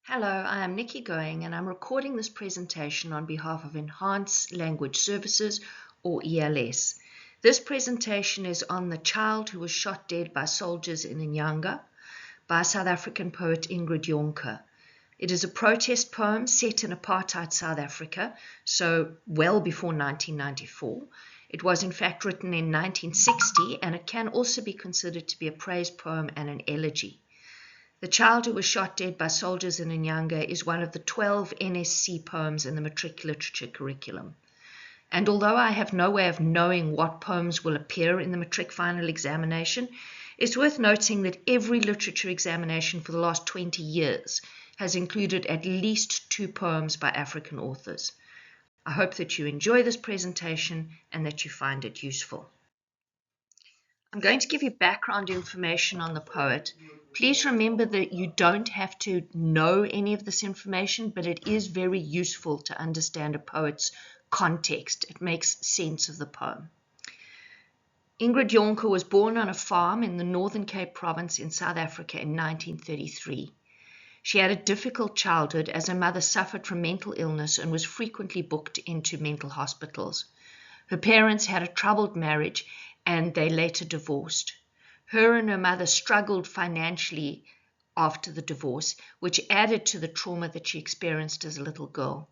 Hello, I am Nikki Going and I'm recording this presentation on behalf of Enhanced Language Services or ELS. This presentation is on The Child Who Was Shot Dead by Soldiers in Nyanga by South African poet Ingrid Jonker. It is a protest poem set in apartheid South Africa, so well before 1994. It was in fact written in 1960 and it can also be considered to be a praise poem and an elegy. The Child Who Was Shot Dead by Soldiers in Nyanga is one of the 12 NSC poems in the matric literature curriculum. And although I have no way of knowing what poems will appear in the matric final examination, it's worth noting that every literature examination for the last 20 years has included at least 2 poems by African authors. I hope that you enjoy this presentation and that you find it useful. I'm going to give you background information on the poet. Please remember that you don't have to know any of this information, but it is very useful to understand a poet's context. It makes sense of the poem. Ingrid Jonker was born on a farm in the Northern Cape province in South Africa in 1933. She had a difficult childhood as her mother suffered from mental illness and was frequently booked into mental hospitals. Her parents had a troubled marriage and they later divorced. Her and her mother struggled financially after the divorce, which added to the trauma that she experienced as a little girl.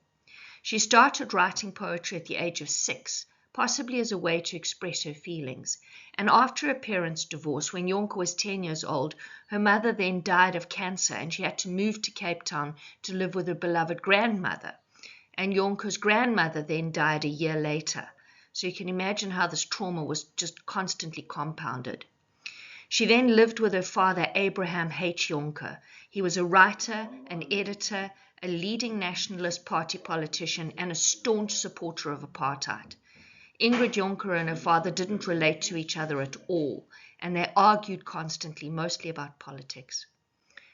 She started writing poetry at the age of 6, possibly as a way to express her feelings. And after her parents' divorce, when Jonker was 10 years old, her mother then died of cancer and she had to move to Cape Town to live with her beloved grandmother. And Jonker's grandmother then died a year later. So you can imagine how this trauma was just constantly compounded. She then lived with her father, Abraham H. Jonker. He was a writer, an editor, a leading Nationalist Party politician, and a staunch supporter of apartheid. Ingrid Jonker and her father didn't relate to each other at all, and they argued constantly, mostly about politics.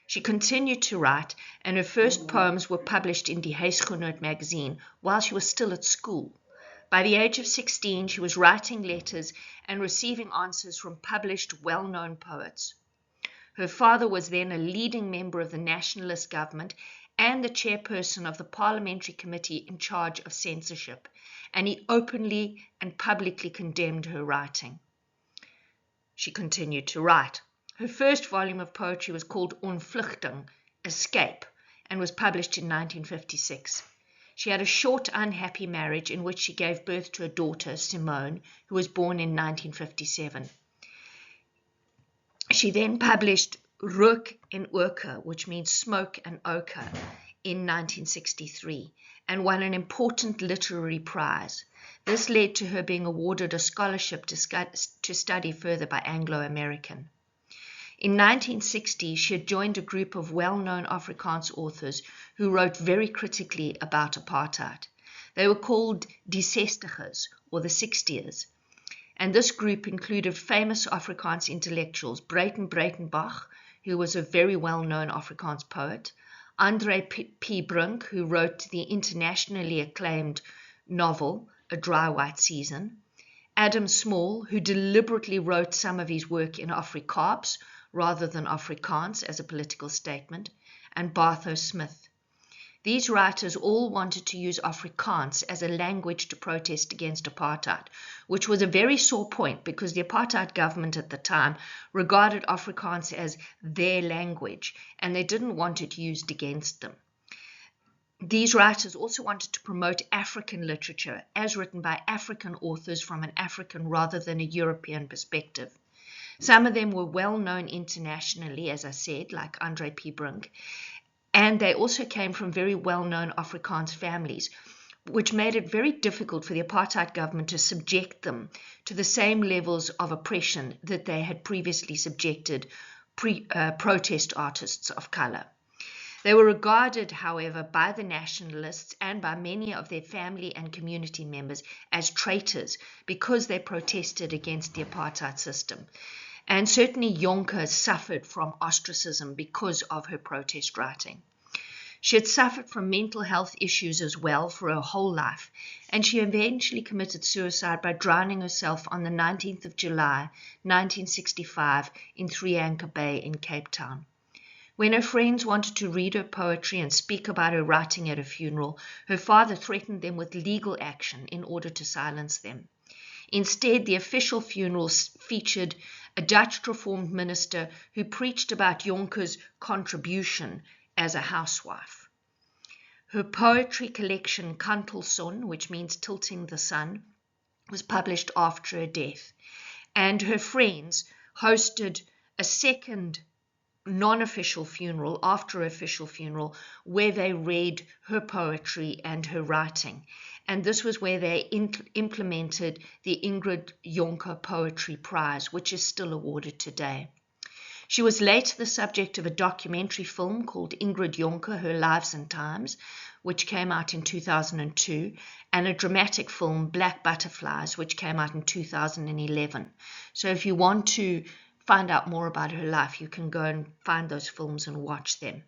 She continued to write, and her first poems were published in Die Huisgenoot magazine while she was still at school. By the age of 16, she was writing letters and receiving answers from published, well-known poets. Her father was then a leading member of the nationalist government and the chairperson of the parliamentary committee in charge of censorship, and he openly and publicly condemned her writing. She continued to write. Her first volume of poetry was called Ontvluchting, Escape, and was published in 1956. She had a short, unhappy marriage in which she gave birth to a daughter, Simone, who was born in 1957. She then published Rook en Ochre, which means smoke and ochre, in 1963, and won an important literary prize. This led to her being awarded a scholarship to study further by Anglo-American. In 1960, she had joined a group of well-known Afrikaans authors who wrote very critically about apartheid. They were called Die Sestigers, or the 60ers, and this group included famous Afrikaans intellectuals, Breitenbach, who was a very well-known Afrikaans poet, Andre P. Brink, who wrote the internationally acclaimed novel, A Dry White Season, Adam Small, who deliberately wrote some of his work in Afrikaans, rather than Afrikaans as a political statement, and Bartho Smith. These writers all wanted to use Afrikaans as a language to protest against apartheid, which was a very sore point because the apartheid government at the time regarded Afrikaans as their language, and they didn't want it used against them. These writers also wanted to promote African literature as written by African authors from an African rather than a European perspective. Some of them were well known internationally, as I said, like Andre P. Brink, and they also came from very well known Afrikaans families, which made it very difficult for the apartheid government to subject them to the same levels of oppression that they had previously subjected protest artists of color. They were regarded, however, by the nationalists and by many of their family and community members as traitors because they protested against the apartheid system. And certainly Jonker suffered from ostracism because of her protest writing. She had suffered from mental health issues as well for her whole life, and she eventually committed suicide by drowning herself on the 19th of July, 1965, in Three Anchor Bay in Cape Town. When her friends wanted to read her poetry and speak about her writing at her funeral, her father threatened them with legal action in order to silence them. Instead, the official funerals featured a Dutch Reformed minister who preached about Jonker's contribution as a housewife. Her poetry collection, Kantelson, which means tilting the sun, was published after her death. And her friends hosted a second non-official funeral after her official funeral where they read her poetry and her writing. And this was where they implemented the Ingrid Jonker Poetry Prize, which is still awarded today. She was later the subject of a documentary film called Ingrid Jonker, Her Lives and Times, which came out in 2002, and a dramatic film, Black Butterflies, which came out in 2011. So if you want to find out more about her life, you can go and find those films and watch them.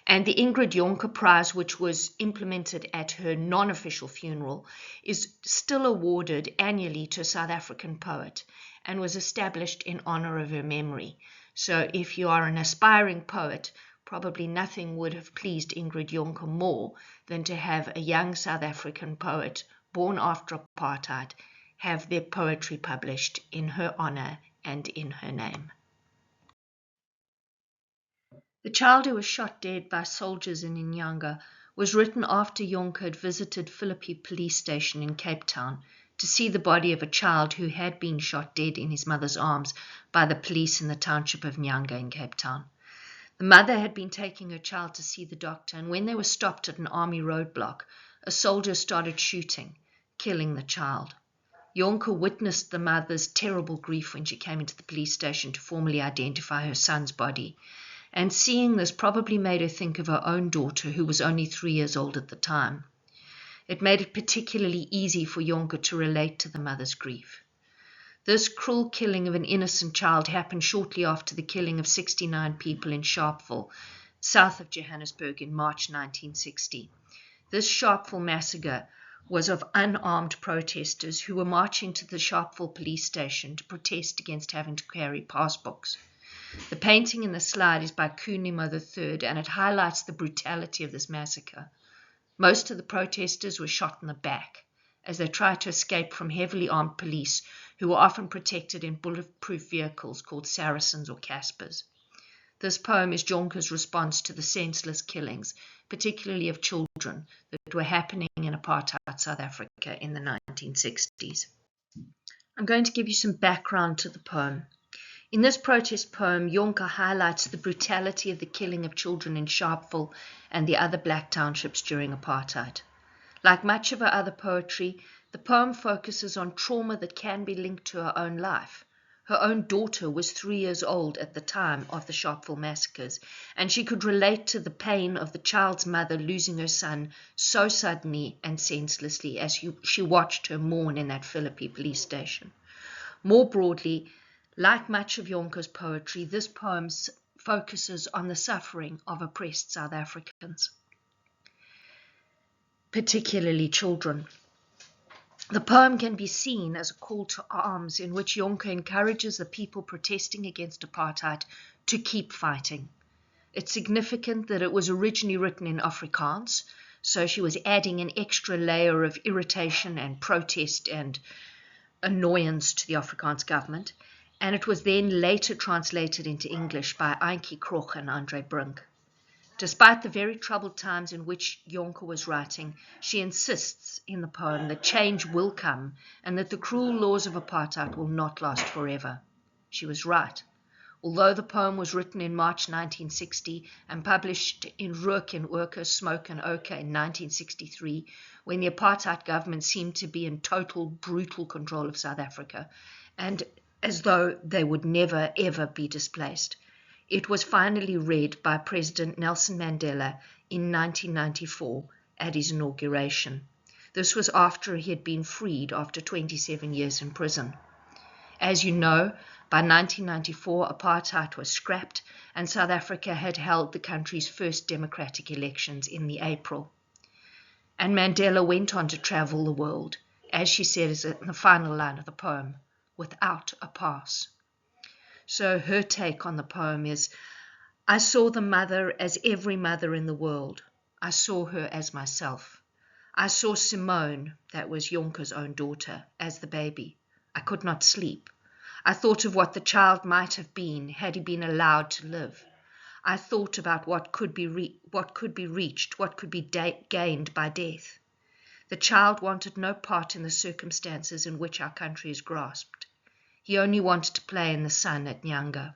And the Ingrid Jonker Prize, which was implemented at her non-official funeral, is still awarded annually to a South African poet and was established in honor of her memory. So if you are an aspiring poet, probably nothing would have pleased Ingrid Jonker more than to have a young South African poet born after apartheid have their poetry published in her honor and in her name. The Child Who Was Shot Dead by Soldiers in Nyanga was written after Jonker had visited Philippi Police Station in Cape Town to see the body of a child who had been shot dead in his mother's arms by the police in the township of Nyanga in Cape Town. The mother had been taking her child to see the doctor, and when they were stopped at an army roadblock, a soldier started shooting, killing the child. Jonker witnessed the mother's terrible grief when she came into the police station to formally identify her son's body. And seeing this probably made her think of her own daughter, who was only 3 years old at the time. It made it particularly easy for Jonker to relate to the mother's grief. This cruel killing of an innocent child happened shortly after the killing of 69 people in Sharpeville, south of Johannesburg, in March 1960. This Sharpeville massacre was of unarmed protesters who were marching to the Sharpeville police station to protest against having to carry passbooks. The painting in the slide is by Kunimo III, and it highlights the brutality of this massacre. Most of the protesters were shot in the back as they tried to escape from heavily armed police who were often protected in bulletproof vehicles called Saracens or Caspers. This poem is Jonker's response to the senseless killings, particularly of children, that were happening in apartheid South Africa in the 1960s. I'm going to give you some background to the poem. In this protest poem, Jonker highlights the brutality of the killing of children in Sharpeville and the other black townships during apartheid. Like much of her other poetry, the poem focuses on trauma that can be linked to her own life. Her own daughter was 3 years old at the time of the Sharpeville massacres, and she could relate to the pain of the child's mother losing her son so suddenly and senselessly as she watched her mourn in that Philippi police station. More broadly, like much of Jonker's poetry, this poem focuses on the suffering of oppressed South Africans, particularly children. The poem can be seen as a call to arms in which Jonker encourages the people protesting against apartheid to keep fighting. It's significant that it was originally written in Afrikaans, so she was adding an extra layer of irritation and protest and annoyance to the Afrikaans government, and it was then later translated into English by Auntie Kroch and Andre Brink. Despite the very troubled times in which Jonker was writing, she insists in the poem that change will come and that the cruel laws of apartheid will not last forever. She was right. Although the poem was written in March 1960 and published in Rook en Orke, Smoke and Ochre in 1963, when the apartheid government seemed to be in total brutal control of South Africa, and as though they would never ever be displaced, it was finally read by President Nelson Mandela in 1994 at his inauguration. This was after he had been freed after 27 years in prison. As you know, by 1994, apartheid was scrapped and South Africa had held the country's first democratic elections in the April. And Mandela went on to travel the world, as she says in the final line of the poem, without a pass. So her take on the poem is, I saw the mother as every mother in the world. I saw her as myself. I saw Simone, that was Jonker's own daughter, as the baby. I could not sleep. I thought of what the child might have been had he been allowed to live. I thought about what could be reached, what could be gained by death. The child wanted no part in the circumstances in which our country is grasped. He only wanted to play in the sun at Nyanga.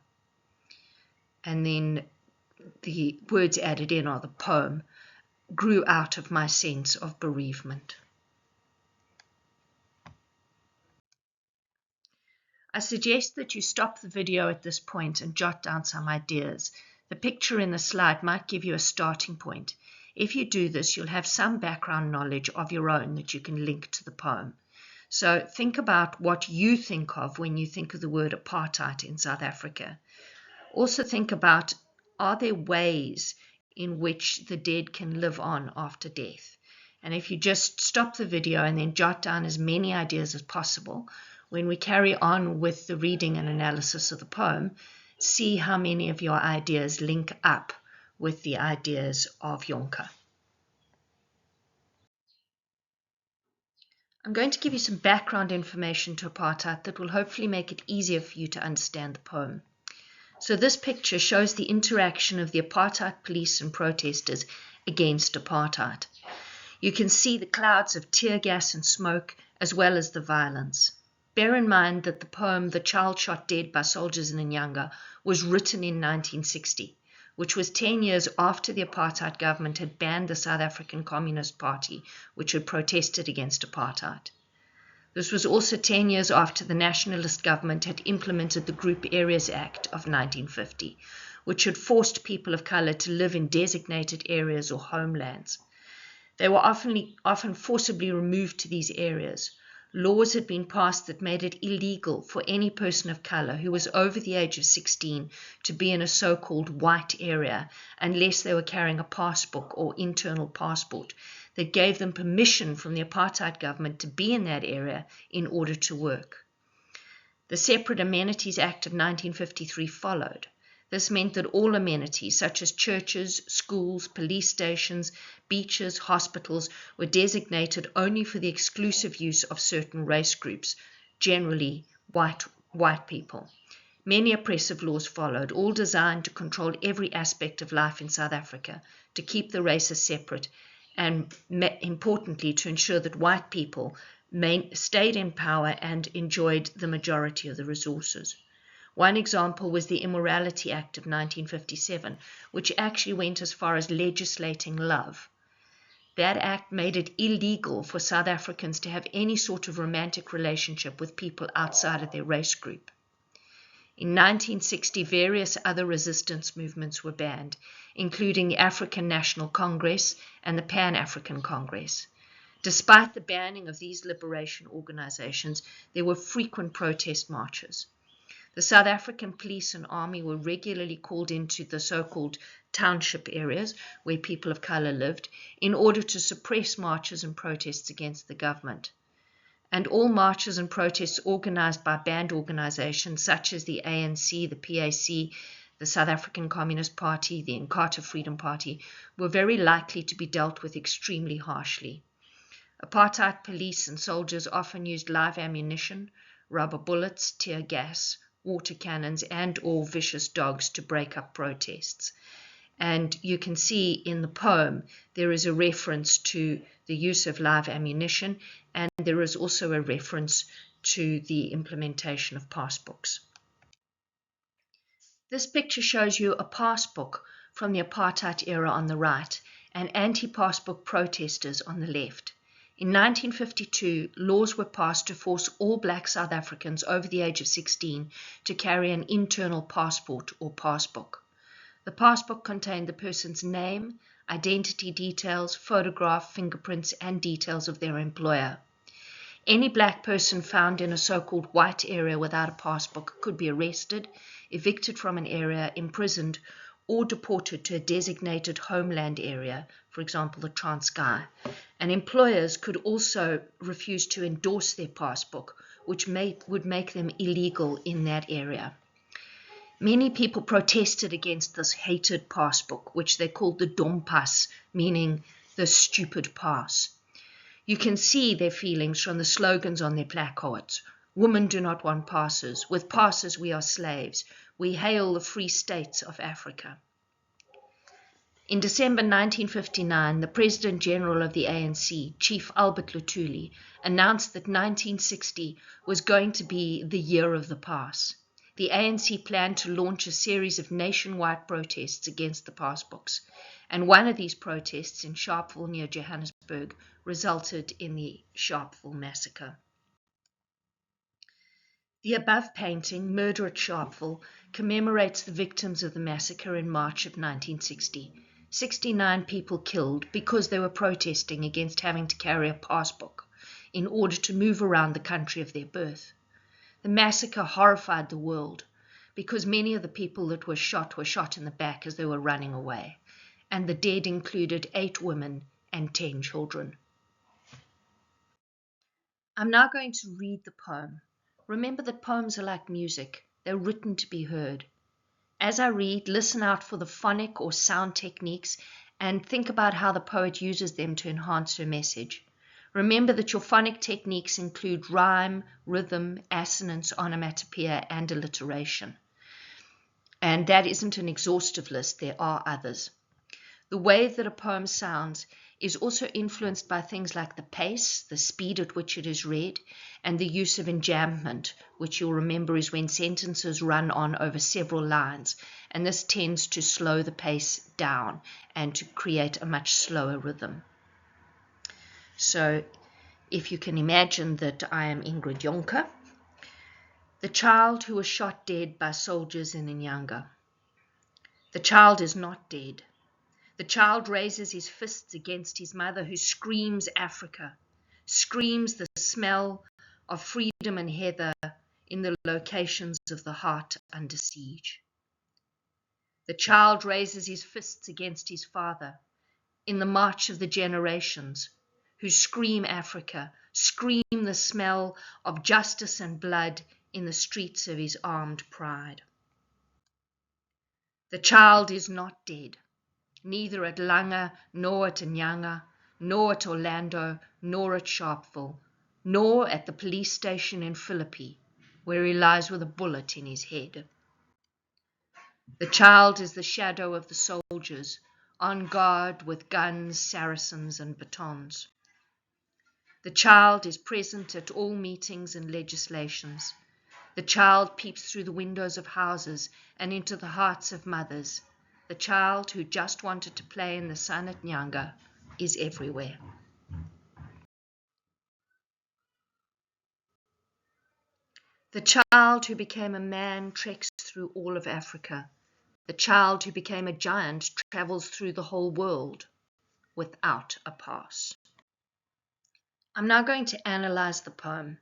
And then the words added in are the poem, grew out of my sense of bereavement. I suggest that you stop the video at this point and jot down some ideas. The picture in the slide might give you a starting point. If you do this, you'll have some background knowledge of your own that you can link to the poem. So think about what you think of when you think of the word apartheid in South Africa. Also think about, are there ways in which the dead can live on after death? And if you just stop the video and then jot down as many ideas as possible, when we carry on with the reading and analysis of the poem, see how many of your ideas link up with the ideas of Jonker. I'm going to give you some background information to apartheid that will hopefully make it easier for you to understand the poem. So this picture shows the interaction of the apartheid police and protesters against apartheid. You can see the clouds of tear gas and smoke, as well as the violence. Bear in mind that the poem The Child Shot Dead by Soldiers in Nyanga was written in 1960, which was 10 years after the apartheid government had banned the South African Communist Party, which had protested against apartheid. This was also 10 years after the nationalist government had implemented the Group Areas Act of 1950, which had forced people of color to live in designated areas or homelands. They were often forcibly removed to these areas. Laws had been passed that made it illegal for any person of color who was over the age of 16 to be in a so-called white area unless they were carrying a passbook or internal passport that gave them permission from the apartheid government to be in that area in order to work. The Separate Amenities Act of 1953 followed. This meant that all amenities, such as churches, schools, police stations, beaches, hospitals, were designated only for the exclusive use of certain race groups, generally white people. Many oppressive laws followed, all designed to control every aspect of life in South Africa, to keep the races separate, and importantly, to ensure that white people stayed in power and enjoyed the majority of the resources. One example was the Immorality Act of 1957, which actually went as far as legislating love. That act made it illegal for South Africans to have any sort of romantic relationship with people outside of their race group. In 1960, various other resistance movements were banned, including the African National Congress and the Pan-African Congress. Despite the banning of these liberation organizations, there were frequent protest marches. The South African police and army were regularly called into the so-called township areas where people of color lived in order to suppress marches and protests against the government. And all marches and protests organized by banned organizations such as the ANC, the PAC, the South African Communist Party, the Inkatha Freedom Party, were very likely to be dealt with extremely harshly. Apartheid police and soldiers often used live ammunition, rubber bullets, tear gas, water cannons, and or vicious dogs to break up protests. And you can see in the poem there is a reference to the use of live ammunition, and there is also a reference to the implementation of passbooks. This picture shows you a passbook from the apartheid era on the right and anti-passbook protesters on the left. In 1952, laws were passed to force all black South Africans over the age of 16 to carry an internal passport or passbook. The passbook contained the person's name, identity details, photograph, fingerprints, and details of their employer. Any black person found in a so-called white area without a passbook could be arrested, evicted from an area, imprisoned, or deported to a designated homeland area, for example, the Transkei. And employers could also refuse to endorse their passbook, which would make them illegal in that area. Many people protested against this hated pass book, which they called the Dompas, meaning the stupid pass. You can see their feelings from the slogans on their placards. Women do not want passes. With passes we are slaves. We hail the free states of Africa. In December 1959, the President General of the ANC, Chief Albert Luthuli, announced that 1960 was going to be the year of the pass. The ANC planned to launch a series of nationwide protests against the pass books, and one of these protests in Sharpeville near Johannesburg resulted in the Sharpeville massacre. The above painting, Murder at Sharpeville, commemorates the victims of the massacre in March of 1960. 69 people killed because they were protesting against having to carry a passbook in order to move around the country of their birth. The massacre horrified the world because many of the people that were shot in the back as they were running away, and the dead included 8 women and 10 children. I'm now going to read the poem. Remember that poems are like music. They're written to be heard. As I read, listen out for the phonic or sound techniques and think about how the poet uses them to enhance her message. Remember that your phonic techniques include rhyme, rhythm, assonance, onomatopoeia, and alliteration. And that isn't an exhaustive list, there are others. The way that a poem sounds is also influenced by things like the pace, the speed at which it is read, and the use of enjambment, which you'll remember is when sentences run on over several lines, and this tends to slow the pace down and to create a much slower rhythm. So, if you can imagine that I am Ingrid Jonker, the child who was shot dead by soldiers in Nyanga. The child is not dead. The child raises his fists against his mother, who screams Africa, screams the smell of freedom and heather in the locations of the heart under siege. The child raises his fists against his father in the march of the generations, who scream Africa, scream the smell of justice and blood in the streets of his armed pride. The child is not dead. Neither at Langa, nor at Nyanga, nor at Orlando, nor at Sharpeville, nor at the police station in Philippi, where he lies with a bullet in his head. The child is the shadow of the soldiers, on guard with guns, saracens, and batons. The child is present at all meetings and legislations. The child peeps through the windows of houses and into the hearts of mothers. The child who just wanted to play in the sun at Nyanga is everywhere. The child who became a man treks through all of Africa. The child who became a giant travels through the whole world without a pass. I'm now going to analyze the poem.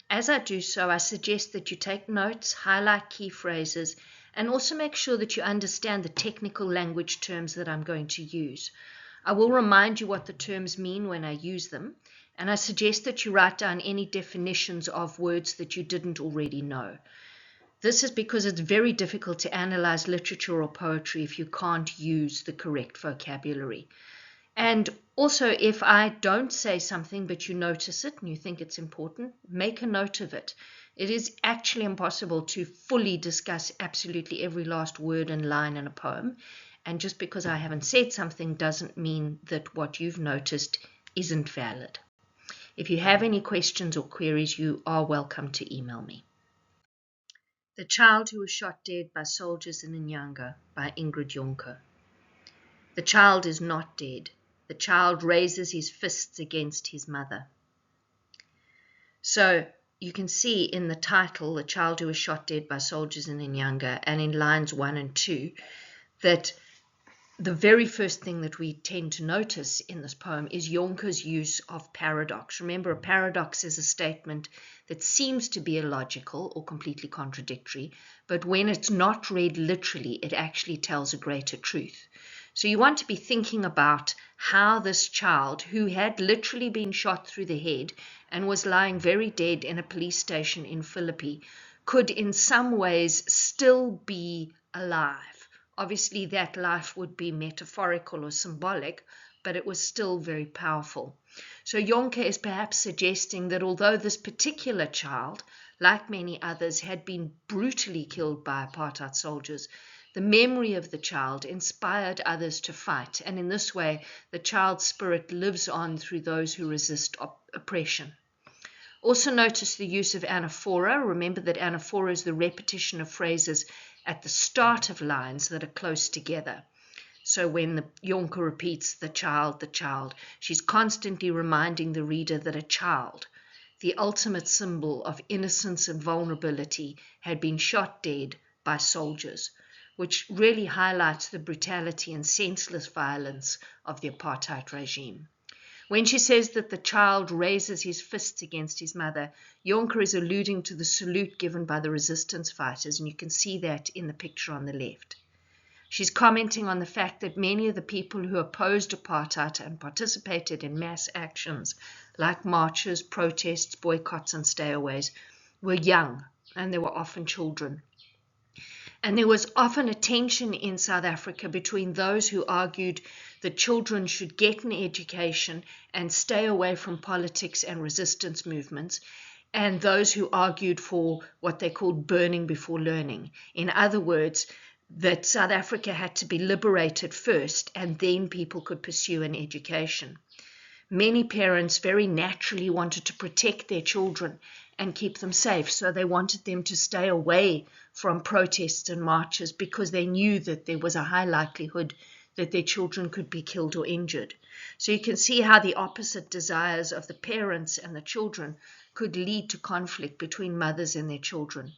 As I do so, I suggest that you take notes, highlight key phrases, and also make sure that you understand the technical language terms that I'm going to use. I will remind you what the terms mean when I use them, and I suggest that you write down any definitions of words that you didn't already know. This is because it's very difficult to analyze literature or poetry if you can't use the correct vocabulary. And also, if I don't say something but you notice it and you think it's important, make a note of it. It is actually impossible to fully discuss absolutely every last word and line in a poem. And just because I haven't said something doesn't mean that what you've noticed isn't valid. If you have any questions or queries, you are welcome to email me. The Child Who Was Shot Dead by Soldiers in Nyanga by Ingrid Jonker. The child is not dead. The child raises his fists against his mother. So you can see in the title, The Child Who Was Shot Dead by Soldiers in Nyanga, and in lines 1 and 2, that the very first thing that we tend to notice in this poem is Jonker's use of paradox. Remember, a paradox is a statement that seems to be illogical or completely contradictory, but when it's not read literally, it actually tells a greater truth. So you want to be thinking about how this child, who had literally been shot through the head and was lying very dead in a police station in Philippi, could in some ways still be alive. Obviously, that life would be metaphorical or symbolic, but it was still very powerful. So Jonker is perhaps suggesting that although this particular child, like many others, had been brutally killed by apartheid soldiers, the memory of the child inspired others to fight, and in this way, the child's spirit lives on through those who resist oppression. Also notice the use of anaphora. Remember that anaphora is the repetition of phrases at the start of lines that are close together. So when the Jonker repeats the child, she's constantly reminding the reader that a child, the ultimate symbol of innocence and vulnerability, had been shot dead by soldiers, which really highlights the brutality and senseless violence of the apartheid regime. When she says that the child raises his fists against his mother, Jonker is alluding to the salute given by the resistance fighters, and you can see that in the picture on the left. She's commenting on the fact that many of the people who opposed apartheid and participated in mass actions like marches, protests, boycotts, and stayaways were young, and they were often children. And there was often a tension in South Africa between those who argued that children should get an education and stay away from politics and resistance movements, and those who argued for what they called burning before learning. In other words, that South Africa had to be liberated first, and then people could pursue an education. Many parents very naturally wanted to protect their children and keep them safe, so they wanted them to stay away from protests and marches because they knew that there was a high likelihood that their children could be killed or injured. So you can see how the opposite desires of the parents and the children could lead to conflict between mothers and their children.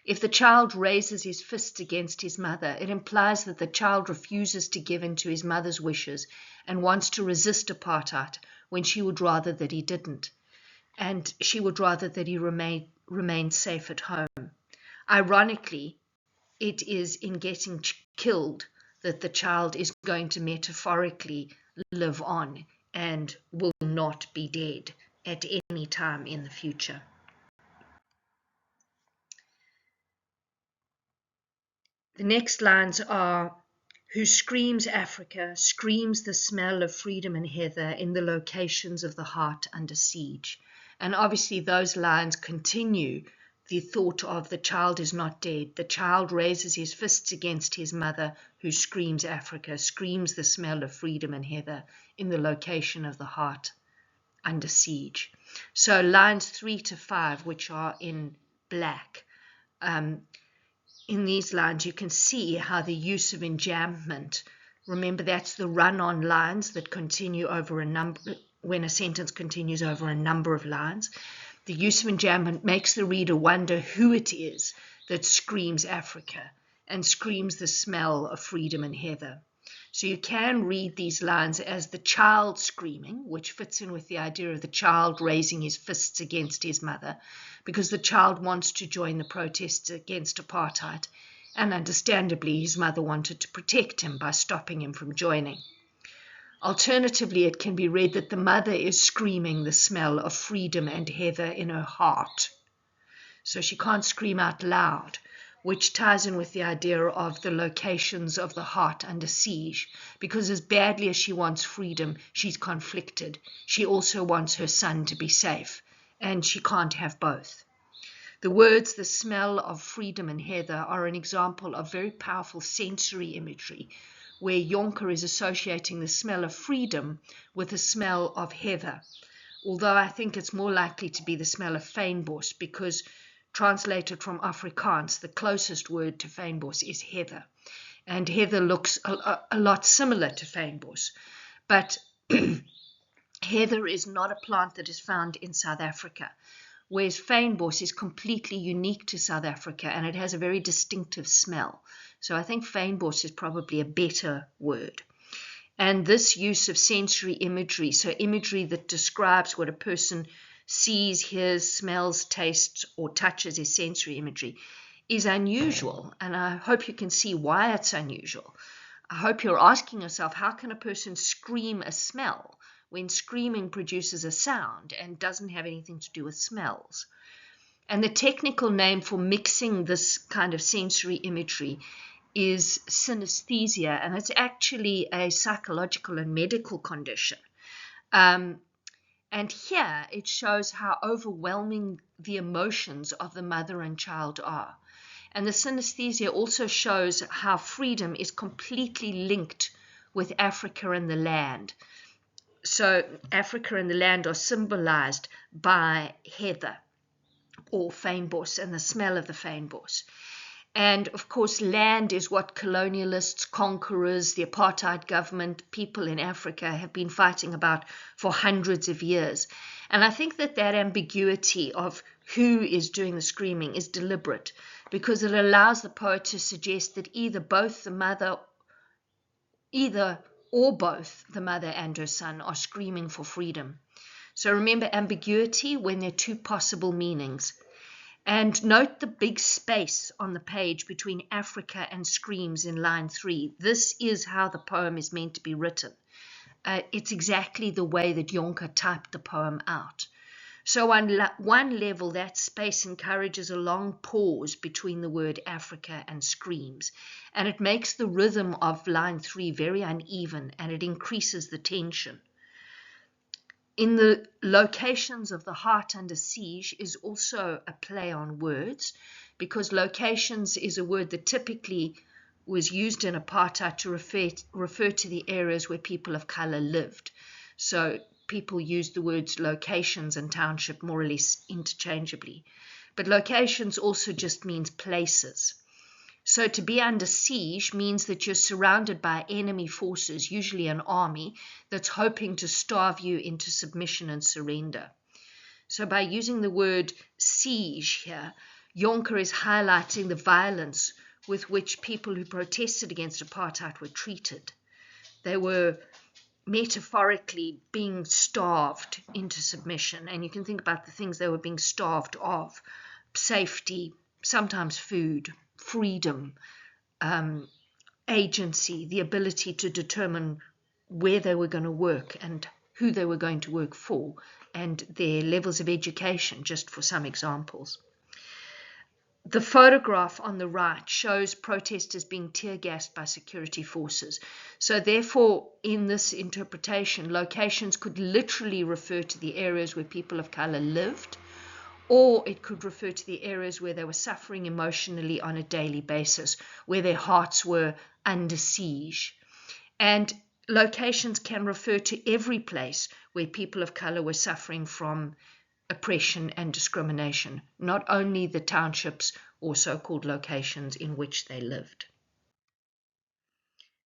If the child raises his fist against his mother, it implies that the child refuses to give in to his mother's wishes and wants to resist apartheid when she would rather that he didn't. And she would rather that he remain safe at home. Ironically, it is in getting killed that the child is going to metaphorically live on and will not be dead at any time in the future. The next lines are, who screams Africa, screams the smell of freedom and heather in the locations of the heart under siege. And obviously those lines continue the thought of the child is not dead. The child raises his fists against his mother, who screams Africa, screams the smell of freedom and heather in the location of the heart under siege. So lines 3 to 5, which are in black, in these lines, you can see how the use of enjambment, remember that's the run-on lines that continue over a number, when a sentence continues over a number of lines. The use of enjambment makes the reader wonder who it is that screams Africa and screams the smell of freedom and heather. So you can read these lines as the child screaming, which fits in with the idea of the child raising his fists against his mother, because the child wants to join the protests against apartheid, and understandably his mother wanted to protect him by stopping him from joining. Alternatively, it can be read that the mother is screaming the smell of freedom and heather in her heart. So she can't scream out loud, which ties in with the idea of the locations of the heart under siege, because as badly as she wants freedom, she's conflicted. She also wants her son to be safe, and she can't have both. The words, the smell of freedom and heather, are an example of very powerful sensory imagery, where Jonker is associating the smell of freedom with the smell of heather, although I think it's more likely to be the smell of fynbos, because translated from Afrikaans, the closest word to fynbos is heather, and heather looks a lot similar to fynbos, but heather is not a plant that is found in South Africa, whereas fynbos is completely unique to South Africa and it has a very distinctive smell. So I think fynbos is probably a better word. And this use of sensory imagery, so imagery that describes what a person sees, hears, smells, tastes, or touches, is sensory imagery, is unusual. And I hope you can see why it's unusual. I hope you're asking yourself, how can a person scream a smell when screaming produces a sound and doesn't have anything to do with smells? And the technical name for mixing this kind of sensory imagery is synesthesia, and it's actually a psychological and medical condition. And here it shows how overwhelming the emotions of the mother and child are. And the synesthesia also shows how freedom is completely linked with Africa and the land. So Africa and the land are symbolized by heather or fynbos and the smell of the fynbos. And of course, land is what colonialists, conquerors, the apartheid government, people in Africa have been fighting about for hundreds of years. And I think that that ambiguity of who is doing the screaming is deliberate, because it allows the poet to suggest that either or both the mother and her son are screaming for freedom. So remember ambiguity when there are two possible meanings. And note the big space on the page between Africa and screams in line 3. This is how the poem is meant to be written. It's exactly the way that Jonker typed the poem out. So on one level, that space encourages a long pause between the word Africa and screams, and it makes the rhythm of line 3 very uneven, and it increases the tension. In the locations of the heart under siege is also a play on words, because locations is a word that typically was used in apartheid to refer to the areas where people of color lived. So people used the words locations and township more or less interchangeably. But locations also just means places. So to be under siege means that you're surrounded by enemy forces, usually an army, that's hoping to starve you into submission and surrender. So by using the word siege here, Jonker is highlighting the violence with which people who protested against apartheid were treated. They were metaphorically being starved into submission, and you can think about the things they were being starved of: safety, sometimes food, freedom, agency, the ability to determine where they were going to work and who they were going to work for, and their levels of education, just for some examples. The photograph on the right shows protesters being tear-gassed by security forces. So therefore, in this interpretation, locations could literally refer to the areas where people of color lived, or it could refer to the areas where they were suffering emotionally on a daily basis, where their hearts were under siege. And locations can refer to every place where people of color were suffering from oppression and discrimination, not only the townships or so-called locations in which they lived.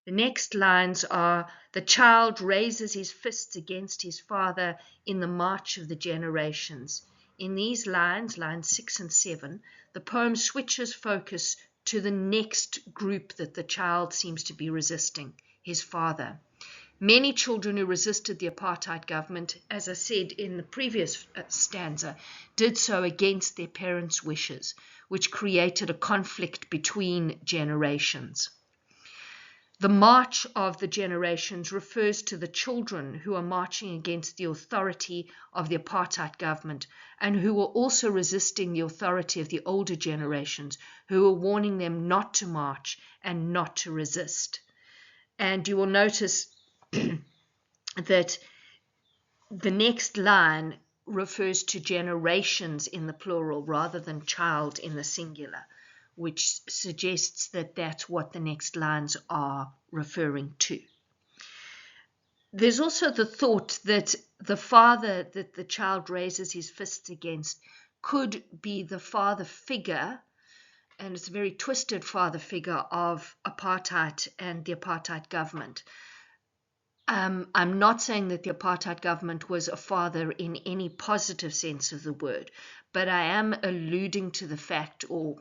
The next lines are: the child raises his fists against his father in the march of the generations. In these lines, lines 6 and 7, the poem switches focus to the next group that the child seems to be resisting, his father. Many children who resisted the apartheid government, as I said in the previous stanza, did so against their parents' wishes, which created a conflict between generations. The march of the generations refers to the children who are marching against the authority of the apartheid government and who were also resisting the authority of the older generations, who were warning them not to march and not to resist. And you will notice that the next line refers to generations in the plural rather than child in the singular, which suggests that that's what the next lines are referring to. There's also the thought that the father that the child raises his fists against could be the father figure, and it's a very twisted father figure, of apartheid and the apartheid government. I'm not saying that the apartheid government was a father in any positive sense of the word, but I am alluding to the fact, or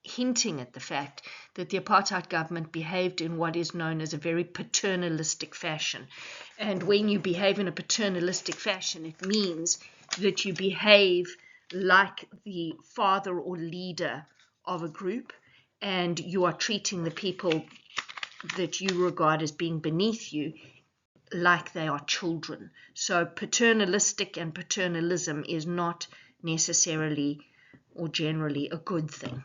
hinting at the fact, that the apartheid government behaved in what is known as a very paternalistic fashion. And when you behave in a paternalistic fashion, it means that you behave like the father or leader of a group, and you are treating the people that you regard as being beneath you like they are children. So paternalistic and paternalism is not necessarily or generally a good thing.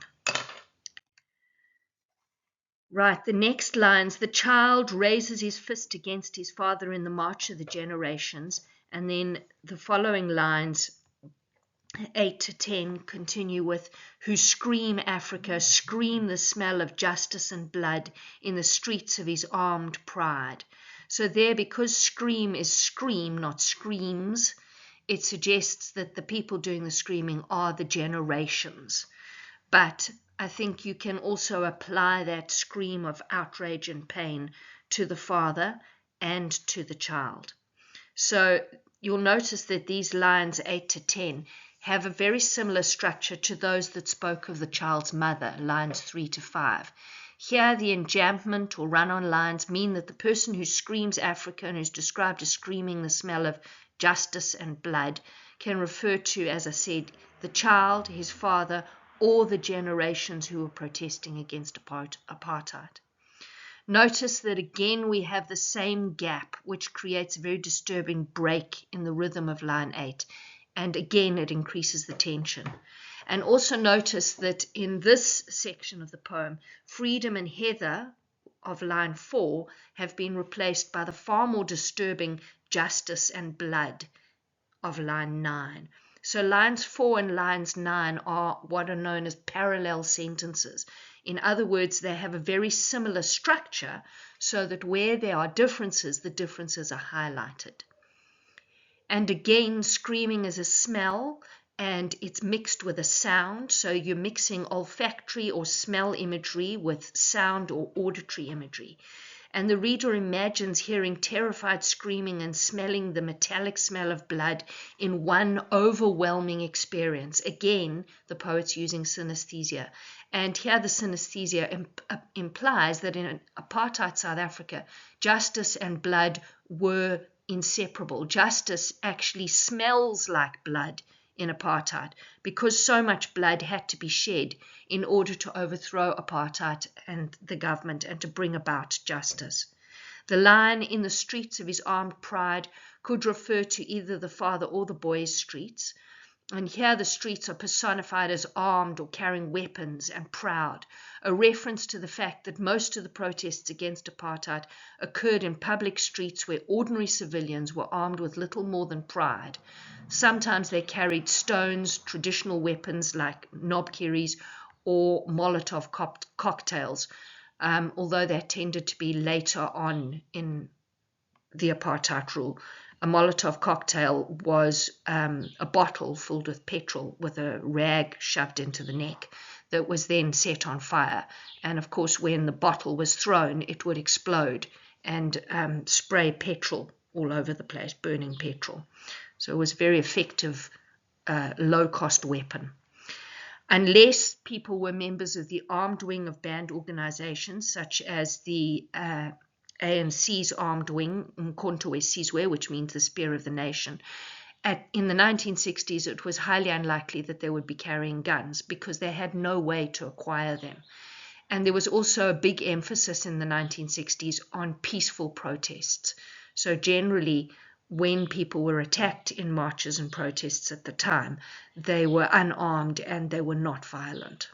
Right, the next lines, the child raises his fist against his father in the march of the generations, and then the following lines, 8 to 10, continue with, who scream Africa, scream the smell of justice and blood in the streets of his armed pride. So there, because scream is scream, not screams, it suggests that the people doing the screaming are the generations. But I think you can also apply that scream of outrage and pain to the father and to the child. So you'll notice that these lines 8 to 10 have a very similar structure to those that spoke of the child's mother, lines 3 to 5. Here, the enjambment or run-on lines mean that the person who screams Africa and who's described as screaming the smell of justice and blood can refer to, as I said, the child, his father, or the generations who were protesting against apartheid. Notice that again we have the same gap, which creates a very disturbing break in the rhythm of line 8. And again, it increases the tension. And also notice that in this section of the poem, freedom and heather of line 4 have been replaced by the far more disturbing justice and blood of line 9. So lines 4 and lines 9 are what are known as parallel sentences. In other words, they have a very similar structure, so that where there are differences, the differences are highlighted. And again, screaming is a smell, and it's mixed with a sound. So you're mixing olfactory or smell imagery with sound or auditory imagery. And the reader imagines hearing terrified screaming and smelling the metallic smell of blood in one overwhelming experience. Again, the poet's using synesthesia. And here the synesthesia implies that in apartheid South Africa, justice and blood were inseparable. Justice actually smells like blood in apartheid because so much blood had to be shed in order to overthrow apartheid and the government and to bring about justice. The line in the streets of his armed pride could refer to either the father or the boy's streets. And here the streets are personified as armed or carrying weapons and proud, a reference to the fact that most of the protests against apartheid occurred in public streets where ordinary civilians were armed with little more than pride. Sometimes they carried stones, traditional weapons like knobkerries or Molotov cocktails, although that tended to be later on in the apartheid rule. A Molotov cocktail was a bottle filled with petrol with a rag shoved into the neck that was then set on fire. And of course, when the bottle was thrown, it would explode and spray petrol all over the place, burning petrol. So it was a very effective, low-cost weapon. Unless people were members of the armed wing of banned organizations, such as the ANC's armed wing, Mkhonto weSizwe, which means the Spear of the Nation. In the 1960s, it was highly unlikely that they would be carrying guns because they had no way to acquire them. And there was also a big emphasis in the 1960s on peaceful protests. So generally, when people were attacked in marches and protests at the time, they were unarmed and they were not violent.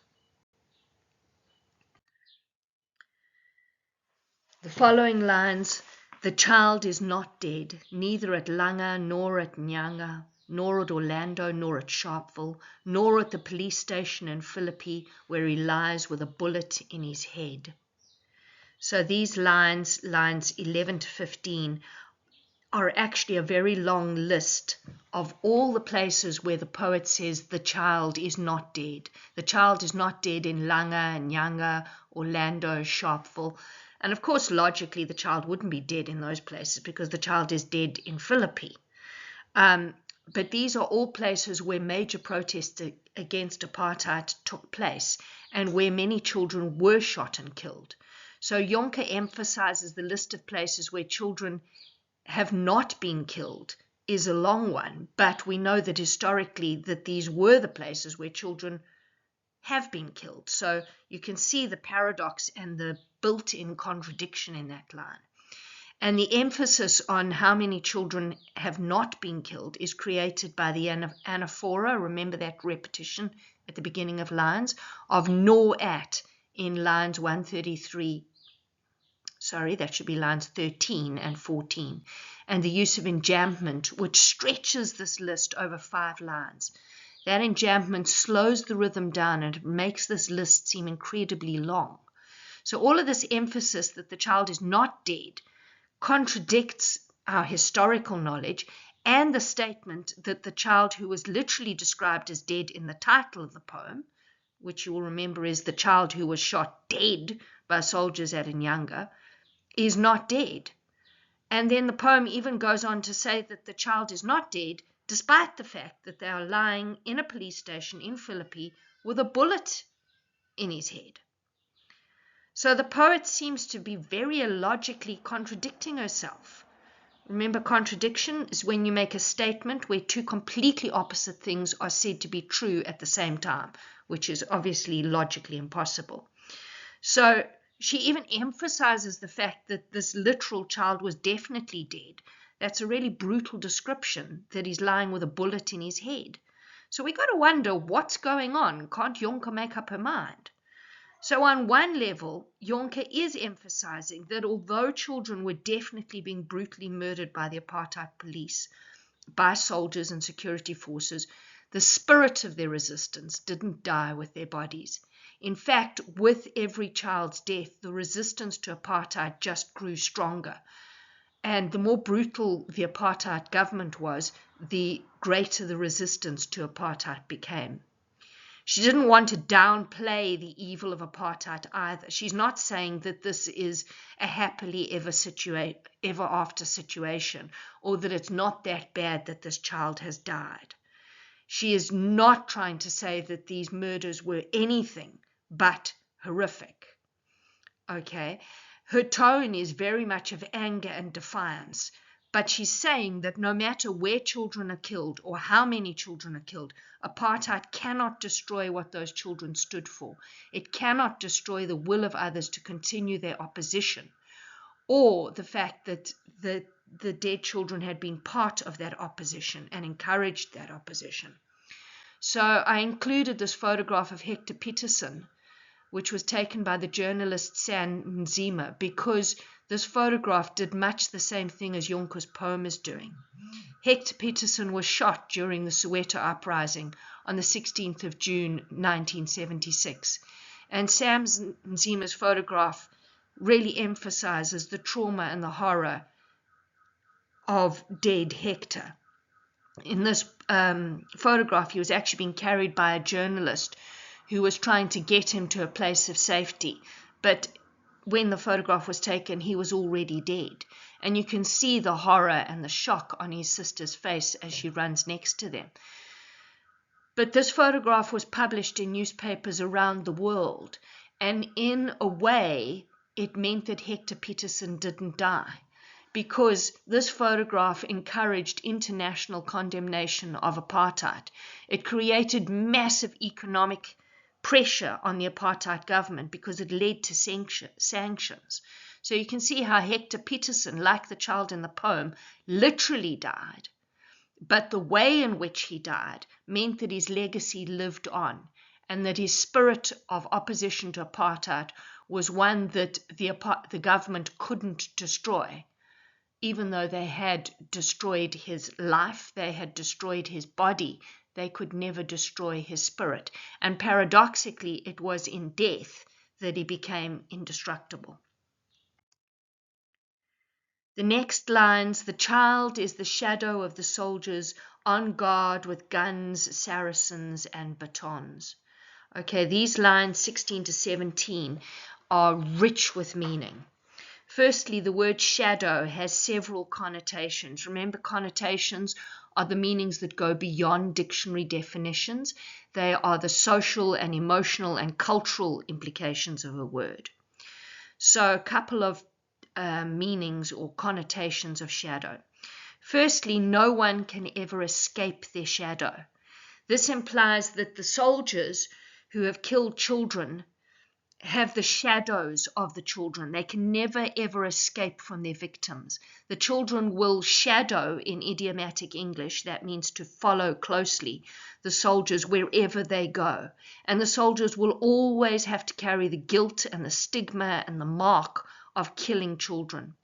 The following lines, the child is not dead, neither at Langa, nor at Nyanga, nor at Orlando, nor at Sharpeville, nor at the police station in Philippi, where he lies with a bullet in his head. So these lines 11 to 15, are actually a very long list of all the places where the poet says the child is not dead. The child is not dead in Langa, Nyanga, Orlando, Sharpeville. And of course, logically, the child wouldn't be dead in those places because the child is dead in Philippi. But these are all places where major protests against apartheid took place and where many children were shot and killed. So Jonker emphasizes the list of places where children have not been killed is a long one, but we know that historically that these were the places where children have been killed. So you can see the paradox and the built-in contradiction in that line. And the emphasis on how many children have not been killed is created by the anaphora. Remember that repetition at the beginning of lines, of nor at in lines 133. Sorry, that should be lines 13 and 14. And the use of enjambment, which stretches this list over 5 lines. That enjambment slows the rhythm down and makes this list seem incredibly long. So all of this emphasis that the child is not dead contradicts our historical knowledge and the statement that the child who was literally described as dead in the title of the poem, which you will remember is the child who was shot dead by soldiers at Nyanga, is not dead. And then the poem even goes on to say that the child is not dead, despite the fact that they are lying in a police station in Philippi with a bullet in his head. So the poet seems to be very illogically contradicting herself. Remember, contradiction is when you make a statement where 2 completely opposite things are said to be true at the same time, which is obviously logically impossible. So she even emphasizes the fact that this literal child was definitely dead. That's a really brutal description, that he's lying with a bullet in his head. So we got to wonder what's going on. Can't Jonker make up her mind? So on one level, Jonker is emphasizing that although children were definitely being brutally murdered by the apartheid police, by soldiers and security forces, the spirit of their resistance didn't die with their bodies. In fact, with every child's death, the resistance to apartheid just grew stronger. And the more brutal the apartheid government was, the greater the resistance to apartheid became. She didn't want to downplay the evil of apartheid either. She's not saying that this is a happily ever after situation, or that it's not that bad that this child has died. She is not trying to say that these murders were anything but horrific. Okay? Her tone is very much of anger and defiance. But she's saying that no matter where children are killed or how many children are killed, apartheid cannot destroy what those children stood for. It cannot destroy the will of others to continue their opposition, or the fact that the dead children had been part of that opposition and encouraged that opposition. So I included this photograph of Hector Peterson, which was taken by the journalist Sam Nzima, because this photograph did much the same thing as Jonker's poem is doing. Hector Peterson was shot during the Soweto uprising on the 16th of June 1976. And Sam Nzima's photograph really emphasizes the trauma and the horror of dead Hector. In this photograph, he was actually being carried by a journalist who was trying to get him to a place of safety. But when the photograph was taken, he was already dead. And you can see the horror and the shock on his sister's face as she runs next to them. But this photograph was published in newspapers around the world. And in a way, it meant that Hector Peterson didn't die, because this photograph encouraged international condemnation of apartheid. It created massive economic pressure on the apartheid government because it led to sanctions. So you can see how Hector Peterson, like the child in the poem, literally died. But the way in which he died meant that his legacy lived on, and that his spirit of opposition to apartheid was one that the government couldn't destroy. Even though they had destroyed his life, they had destroyed his body, they could never destroy his spirit. And paradoxically, it was in death that he became indestructible. The next lines, the child is the shadow of the soldiers on guard with guns, Saracens, and batons. Okay, these lines 16 to 17 are rich with meaning. Firstly, the word shadow has several connotations. Remember, connotations are the meanings that go beyond dictionary definitions. They are the social and emotional and cultural implications of a word. So a couple of meanings or connotations of shadow. Firstly, no one can ever escape their shadow. This implies that the soldiers who have killed children have the shadows of the children. They can never ever escape from their victims. The children will shadow, in idiomatic English, that means to follow closely, the soldiers wherever they go. And the soldiers will always have to carry the guilt and the stigma and the mark of killing children.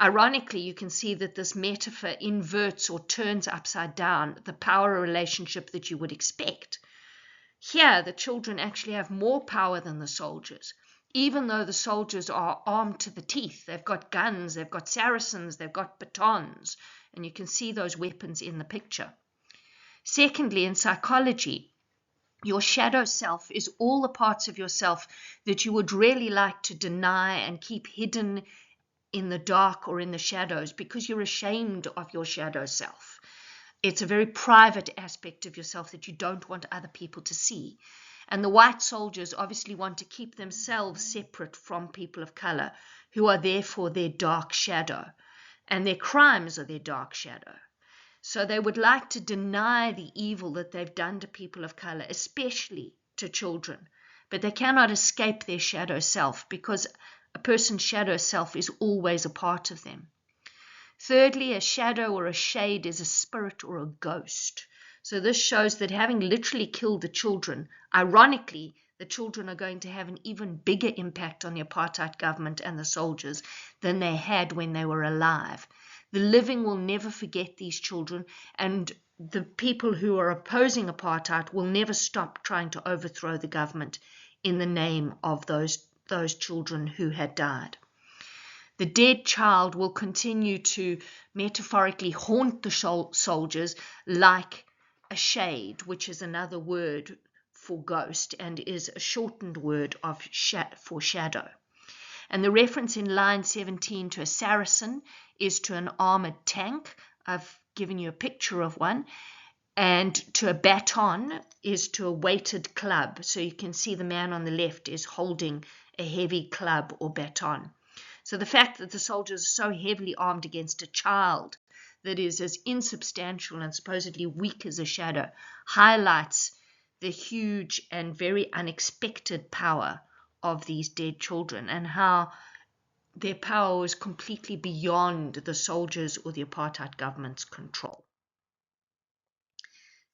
Ironically, you can see that this metaphor inverts or turns upside down the power relationship that you would expect. Here, the children actually have more power than the soldiers, even though the soldiers are armed to the teeth. They've got guns, they've got Saracens, they've got batons, and you can see those weapons in the picture. Secondly, in psychology, your shadow self is all the parts of yourself that you would really like to deny and keep hidden in the dark or in the shadows because you're ashamed of your shadow self. It's a very private aspect of yourself that you don't want other people to see. And the white soldiers obviously want to keep themselves separate from people of color, who are therefore their dark shadow, and their crimes are their dark shadow. So they would like to deny the evil that they've done to people of color, especially to children. But they cannot escape their shadow self, because a person's shadow self is always a part of them. Thirdly, a shadow or a shade is a spirit or a ghost. So this shows that having literally killed the children, ironically, the children are going to have an even bigger impact on the apartheid government and the soldiers than they had when they were alive. The living will never forget these children, and the people who are opposing apartheid will never stop trying to overthrow the government in the name of those children who had died. The dead child will continue to metaphorically haunt the soldiers like a shade, which is another word for ghost and is a shortened word for shadow. And the reference in line 17 to a Saracen is to an armored tank. I've given you a picture of one. And to a baton is to a weighted club. So you can see the man on the left is holding a heavy club or baton. So the fact that the soldiers are so heavily armed against a child that is as insubstantial and supposedly weak as a shadow highlights the huge and very unexpected power of these dead children, and how their power was completely beyond the soldiers or the apartheid government's control.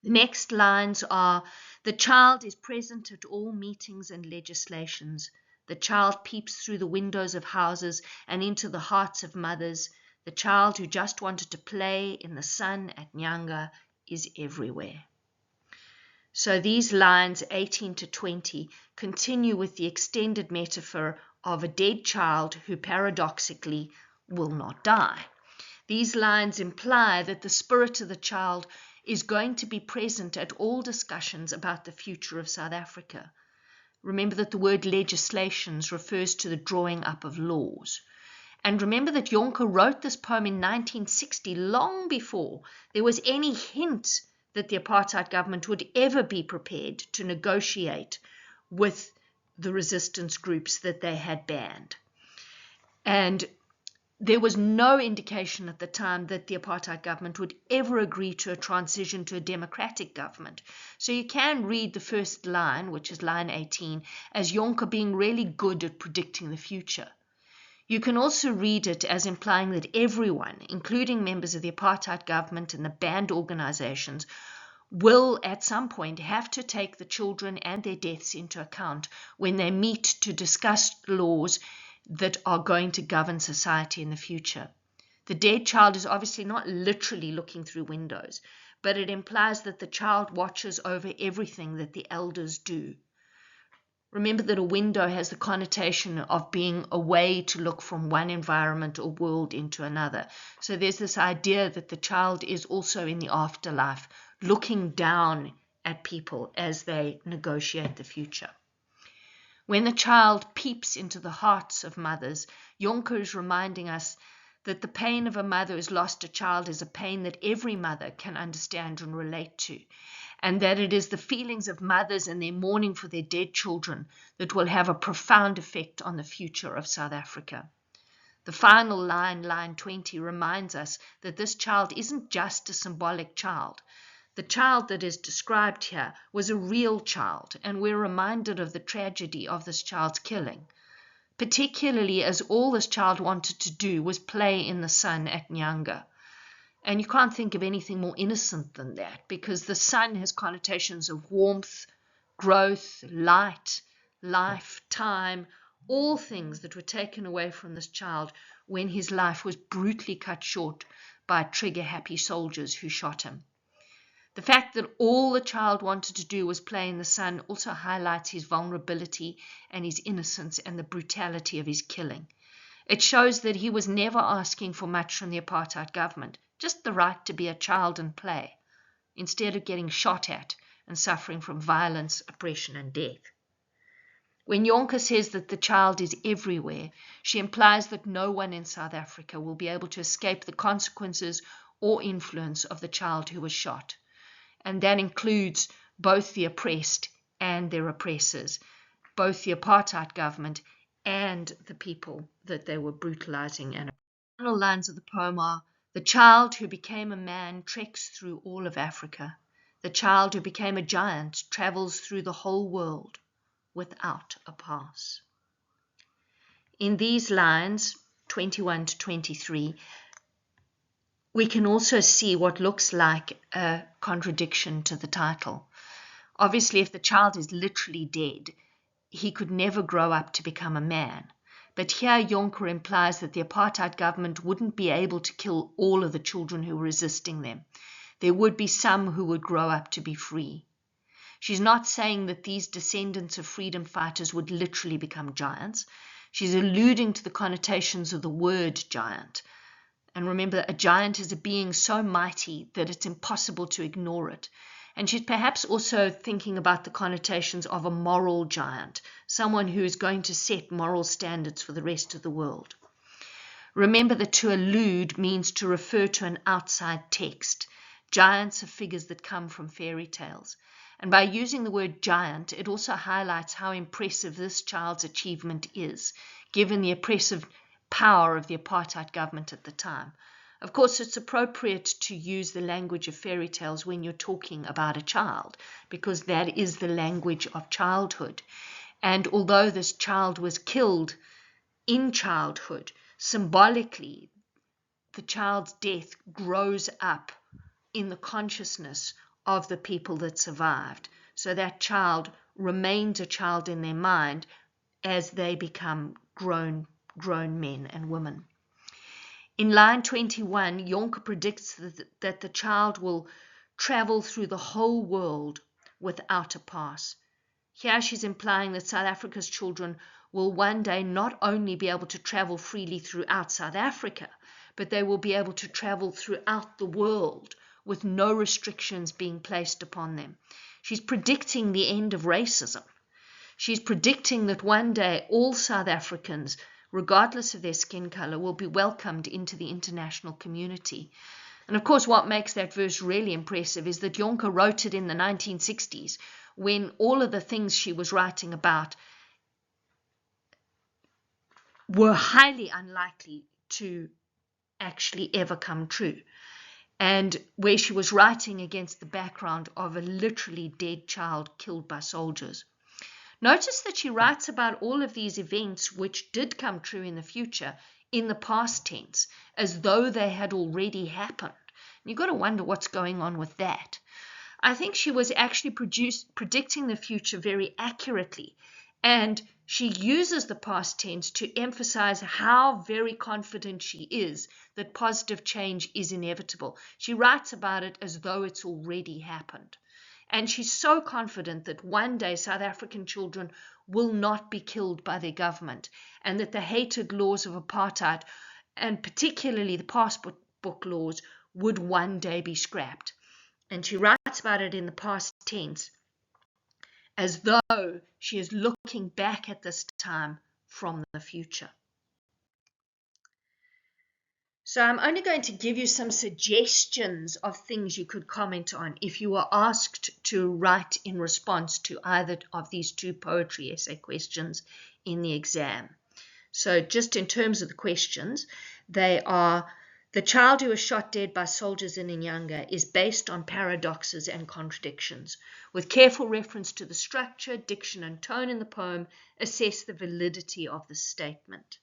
The next lines are: the child is present at all meetings and legislations. The child peeps through the windows of houses and into the hearts of mothers. The child who just wanted to play in the sun at Nyanga is everywhere. So these lines 18 to 20 continue with the extended metaphor of a dead child who paradoxically will not die. These lines imply that the spirit of the child is going to be present at all discussions about the future of South Africa. Remember that the word legislations refers to the drawing up of laws. And remember that Jonker wrote this poem in 1960, long before there was any hint that the apartheid government would ever be prepared to negotiate with the resistance groups that they had banned. And there was no indication at the time that the apartheid government would ever agree to a transition to a democratic government. So you can read the first line, which is line 18, as Jonker being really good at predicting the future. You can also read it as implying that everyone, including members of the apartheid government and the banned organizations, will at some point have to take the children and their deaths into account when they meet to discuss laws that are going to govern society in the future. The dead child is obviously not literally looking through windows, but it implies that the child watches over everything that the elders do. Remember that a window has the connotation of being a way to look from one environment or world into another. So there's this idea that the child is also in the afterlife, looking down at people as they negotiate the future. When the child peeps into the hearts of mothers, Jonker is reminding us that the pain of a mother who's lost a child is a pain that every mother can understand and relate to, and that it is the feelings of mothers and their mourning for their dead children that will have a profound effect on the future of South Africa. The final line, line 20, reminds us that this child isn't just a symbolic child. The child that is described here was a real child, and we're reminded of the tragedy of this child's killing, particularly as all this child wanted to do was play in the sun at Nyanga. And you can't think of anything more innocent than that, because the sun has connotations of warmth, growth, light, life, time, all things that were taken away from this child when his life was brutally cut short by trigger-happy soldiers who shot him. The fact that all the child wanted to do was play in the sun also highlights his vulnerability and his innocence and the brutality of his killing. It shows that he was never asking for much from the apartheid government, just the right to be a child and play, instead of getting shot at and suffering from violence, oppression, and death. When Jonker says that the child is everywhere, she implies that no one in South Africa will be able to escape the consequences or influence of the child who was shot. And that includes both the oppressed and their oppressors, both the apartheid government and the people that they were brutalizing. And the final lines of the poem are, "The child who became a man treks through all of Africa. The child who became a giant travels through the whole world without a pass." In these lines, 21 to 23, we can also see what looks like a contradiction to the title. Obviously, if the child is literally dead, he could never grow up to become a man. But here Jonker implies that the apartheid government wouldn't be able to kill all of the children who were resisting them. There would be some who would grow up to be free. She's not saying that these descendants of freedom fighters would literally become giants. She's alluding to the connotations of the word giant. And remember, a giant is a being so mighty that it's impossible to ignore it. And she's perhaps also thinking about the connotations of a moral giant, someone who is going to set moral standards for the rest of the world. Remember that to allude means to refer to an outside text. Giants are figures that come from fairy tales. And by using the word giant, it also highlights how impressive this child's achievement is, given the oppressive power of the apartheid government at the time. Of course, it's appropriate to use the language of fairy tales when you're talking about a child, because that is the language of childhood. And although this child was killed in childhood, symbolically, the child's death grows up in the consciousness of the people that survived. So that child remains a child in their mind as they become grown men and women. In line 21, Jonker predicts that the child will travel through the whole world without a pass. Here she's implying that South Africa's children will one day not only be able to travel freely throughout South Africa, but they will be able to travel throughout the world with no restrictions being placed upon them. She's predicting the end of racism. She's predicting that one day all South Africans, regardless of their skin color, will be welcomed into the international community. And of course, what makes that verse really impressive is that Jonker wrote it in the 1960s, when all of the things she was writing about were highly unlikely to actually ever come true, and where she was writing against the background of a literally dead child killed by soldiers. Notice that she writes about all of these events which did come true in the future in the past tense, as though they had already happened. You've got to wonder what's going on with that. I think she was actually predicting the future very accurately, and she uses the past tense to emphasize how very confident she is that positive change is inevitable. She writes about it as though it's already happened. And she's so confident that one day South African children will not be killed by their government, and that the hated laws of apartheid, and particularly the passport book laws, would one day be scrapped. And she writes about it in the past tense, as though she is looking back at this time from the future. So I'm only going to give you some suggestions of things you could comment on if you were asked to write in response to either of these two poetry essay questions in the exam. So just in terms of the questions, they are The child who was shot dead by soldiers in Nyanga is based on paradoxes and contradictions. With careful reference to the structure, diction, and tone in the poem, assess the validity of the statement.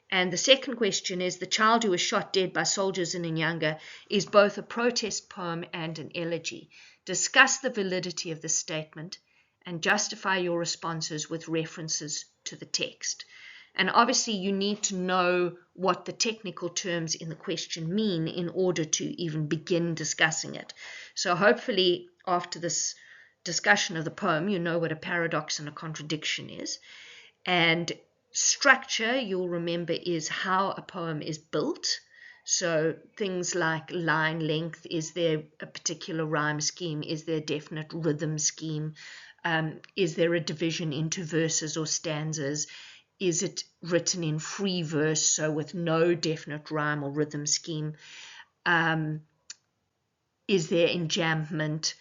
And the second question is, the child who was shot dead by soldiers in Nyanga is both a protest poem and an elegy. Discuss the validity of the statement and justify your responses with references to the text. And obviously you need to know what the technical terms in the question mean in order to even begin discussing it. So hopefully after this discussion of the poem, you know what a paradox and a contradiction is. And structure, you'll remember, is how a poem is built. So things like line length, is there a particular rhyme scheme? Is there a definite rhythm scheme? Is there a division into verses or stanzas? Is it written in free verse, so with no definite rhyme or rhythm scheme? Is there enjambment?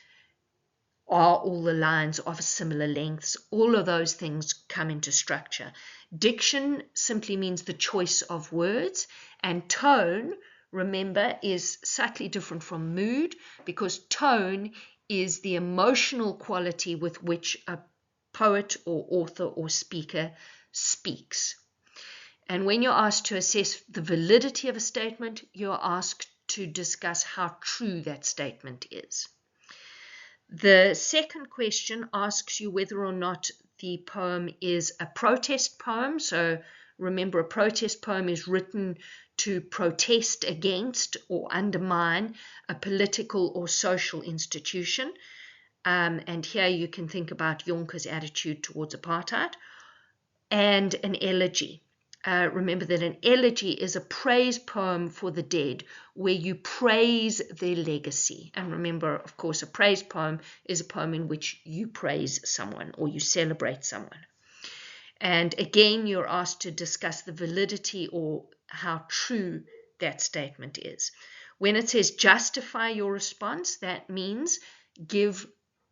Are all the lines of similar lengths? All of those things come into structure. Diction simply means the choice of words, and tone, remember, is slightly different from mood, because tone is the emotional quality with which a poet or author or speaker speaks. And when you're asked to assess the validity of a statement, you're asked to discuss how true that statement is. The second question asks you whether or not the poem is a protest poem. So remember, a protest poem is written to protest against or undermine a political or social institution. And here you can think about Jonker's attitude towards apartheid. And an elegy. Remember that an elegy is a praise poem for the dead, where you praise their legacy. And remember, of course, a praise poem is a poem in which you praise someone or you celebrate someone. And again, you're asked to discuss the validity or how true that statement is. When it says justify your response, that means give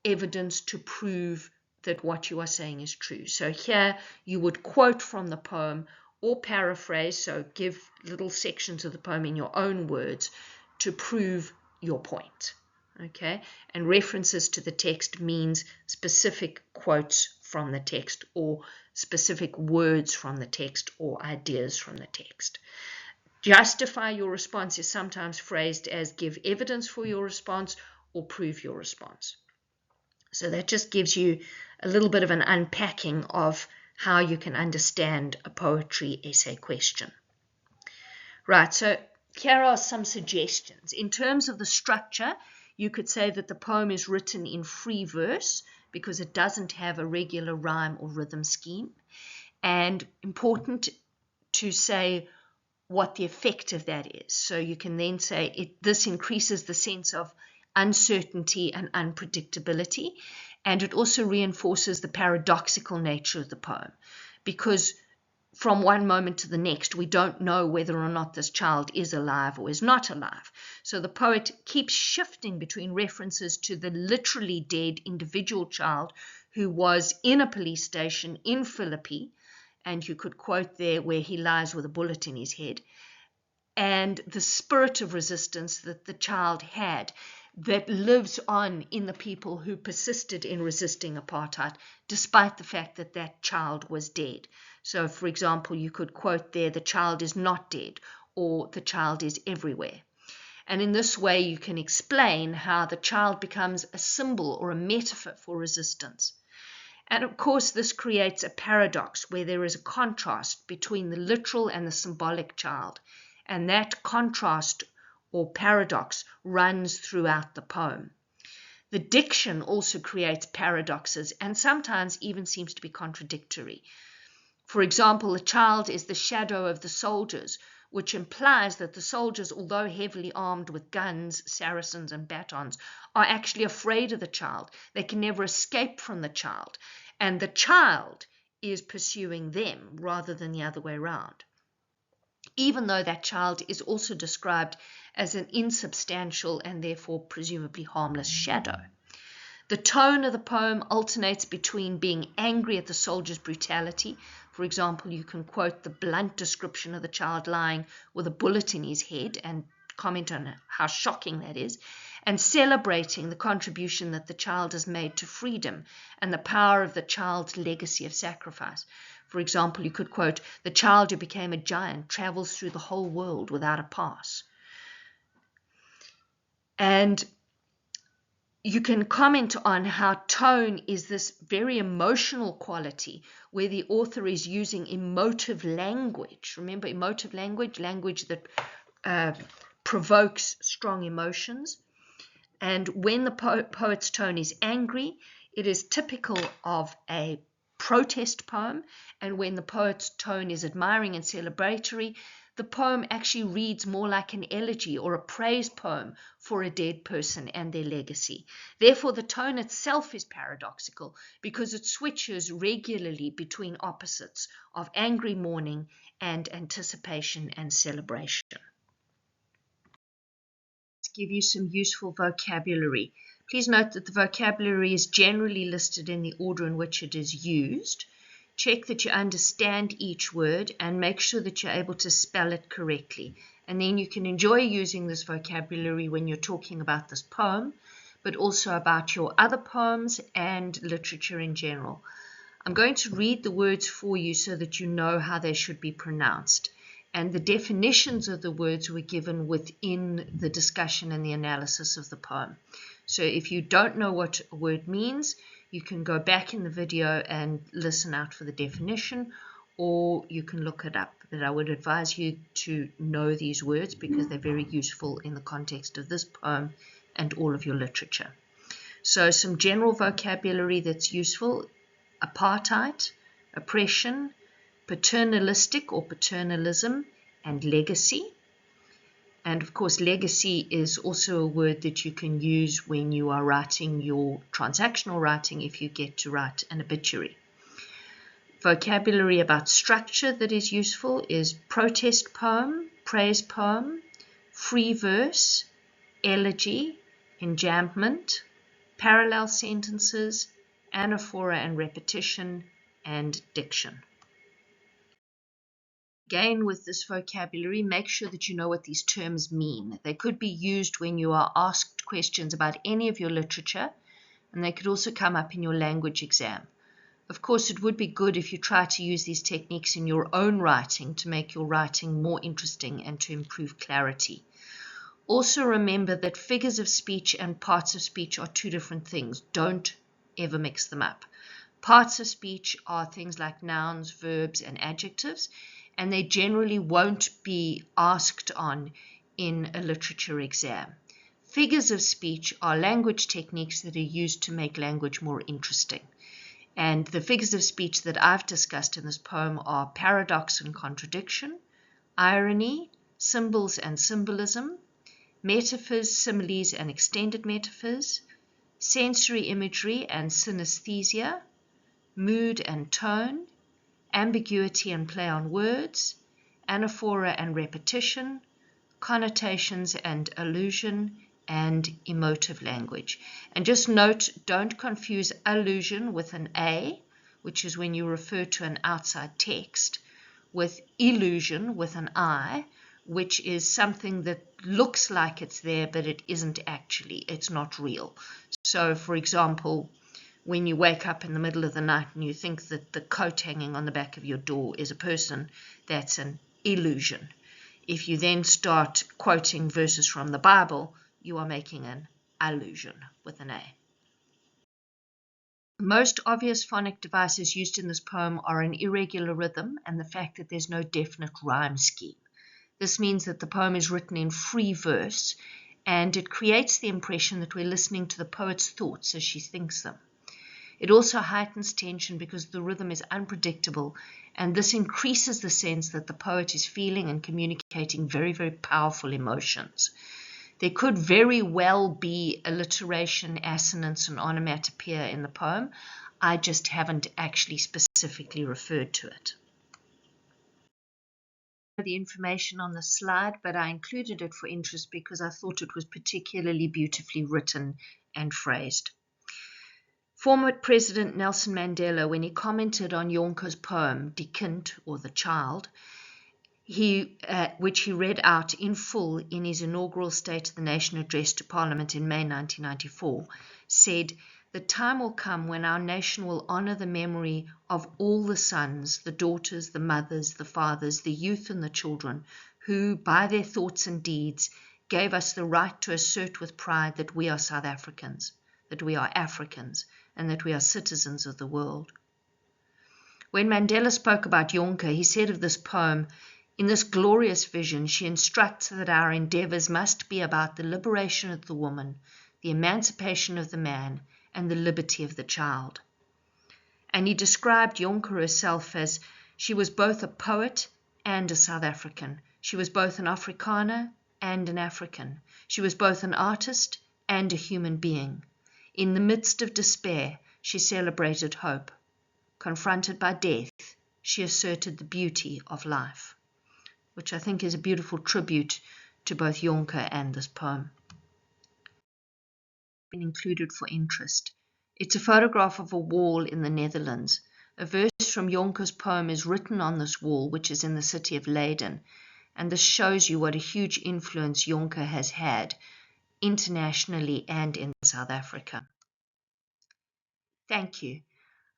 evidence to prove that what you are saying is true. So here you would quote from the poem or paraphrase, so give little sections of the poem in your own words to prove your point. Okay, and references to the text means specific quotes from the text or specific words from the text or ideas from the text. Justify your response is sometimes phrased as give evidence for your response or prove your response. So that just gives you a little bit of an unpacking of how you can understand a poetry essay question. Right, so here are some suggestions. In terms of the structure, you could say that the poem is written in free verse because it doesn't have a regular rhyme or rhythm scheme. And important to say what the effect of that is. So you can then say this increases the sense of uncertainty and unpredictability, and it also reinforces the paradoxical nature of the poem, because from one moment to the next we don't know whether or not this child is alive or is not alive. So the poet keeps shifting between references to the literally dead individual child who was in a police station in Philippi, and you could quote there where he lies with a bullet in his head, and the spirit of resistance that the child had that lives on in the people who persisted in resisting apartheid, despite the fact that that child was dead. So, for example, you could quote there, the child is not dead, or the child is everywhere. And in this way, you can explain how the child becomes a symbol or a metaphor for resistance. And of course, this creates a paradox where there is a contrast between the literal and the symbolic child. And that contrast or paradox runs throughout the poem. The diction also creates paradoxes and sometimes even seems to be contradictory. For example, the child is the shadow of the soldiers, which implies that the soldiers, although heavily armed with guns, saracens, and batons, are actually afraid of the child. They can never escape from the child, and the child is pursuing them rather than the other way around, even though that child is also described as an insubstantial and therefore presumably harmless shadow. The tone of the poem alternates between being angry at the soldier's brutality, For example, you can quote the blunt description of the child lying with a bullet in his head and comment on how shocking that is, and celebrating the contribution that the child has made to freedom and the power of the child's legacy of sacrifice. For example, you could quote, "The child who became a giant travels through the whole world without a pass." And you can comment on how tone is this very emotional quality where the author is using emotive language. Remember, emotive language, language that provokes strong emotions. And when the poet's tone is angry, it is typical of a protest poem. And when the poet's tone is admiring and celebratory, the poem actually reads more like an elegy or a praise poem for a dead person and their legacy. Therefore, the tone itself is paradoxical because it switches regularly between opposites of angry mourning and anticipation and celebration. Give you some useful vocabulary. Please note that the vocabulary is generally listed in the order in which it is used. Check that you understand each word and make sure that you're able to spell it correctly. And then you can enjoy using this vocabulary when you're talking about this poem, but also about your other poems and literature in general. I'm going to read the words for you so that you know how they should be pronounced. And the definitions of the words were given within the discussion and the analysis of the poem. So if you don't know what a word means, you can go back in the video and listen out for the definition, or you can look it up. But I would advise you to know these words because they're very useful in the context of this poem and all of your literature. So some general vocabulary that's useful: apartheid, oppression, paternalistic or paternalism, and legacy. And of course, legacy is also a word that you can use when you are writing your transactional writing if you get to write an obituary. Vocabulary about structure that is useful is protest poem, praise poem, free verse, elegy, enjambment, parallel sentences, anaphora and repetition, and diction. Again, with this vocabulary, make sure that you know what these terms mean. They could be used when you are asked questions about any of your literature, and they could also come up in your language exam. Of course, it would be good if you try to use these techniques in your own writing to make your writing more interesting and to improve clarity. Also remember that figures of speech and parts of speech are two different things. Don't ever mix them up. Parts of speech are things like nouns, verbs, and adjectives, and they generally won't be asked on in a literature exam. Figures of speech are language techniques that are used to make language more interesting. And the figures of speech that I've discussed in this poem are paradox and contradiction, irony, symbols and symbolism, metaphors, similes and extended metaphors, sensory imagery and synesthesia, mood and tone, ambiguity and play on words, anaphora and repetition, connotations and allusion, and emotive language. And just note, don't confuse allusion with an A, which is when you refer to an outside text, with illusion with an I, which is something that looks like it's there, but it isn't actually. It's not real. So, for example, when you wake up in the middle of the night and you think that the coat hanging on the back of your door is a person, that's an illusion. If you then start quoting verses from the Bible, you are making an allusion with an A. The most obvious phonic devices used in this poem are an irregular rhythm and the fact that there's no definite rhyme scheme. This means that the poem is written in free verse, and it creates the impression that we're listening to the poet's thoughts as she thinks them. It also heightens tension because the rhythm is unpredictable, and this increases the sense that the poet is feeling and communicating very, very powerful emotions. There could very well be alliteration, assonance, and onomatopoeia in the poem. I just haven't actually specifically referred to it. The information on the slide, but I included it for interest because I thought it was particularly beautifully written and phrased. Former President Nelson Mandela, when he commented on Jonker's poem, Die Kind, or The Child, which he read out in full in his inaugural State of the Nation address to Parliament in May 1994, said, "The time will come when our nation will honor the memory of all the sons, the daughters, the mothers, the fathers, the youth and the children, who, by their thoughts and deeds, gave us the right to assert with pride that we are South Africans, that we are Africans, and that we are citizens of the world." When Mandela spoke about Jonker, he said of this poem, "In this glorious vision, she instructs that our endeavors must be about the liberation of the woman, the emancipation of the man, and the liberty of the child." And he described Jonker herself as, "She was both a poet and a South African. She was both an Afrikaner and an African. She was both an artist and a human being. In the midst of despair, she celebrated hope. Confronted by death, she asserted the beauty of life," which I think is a beautiful tribute to both Jonker and this poem. Been included for interest. It's a photograph of a wall in the Netherlands. A verse from Jonker's poem is written on this wall, which is in the city of Leiden, and this shows you what a huge influence Jonker has had internationally and in South Africa. Thank you.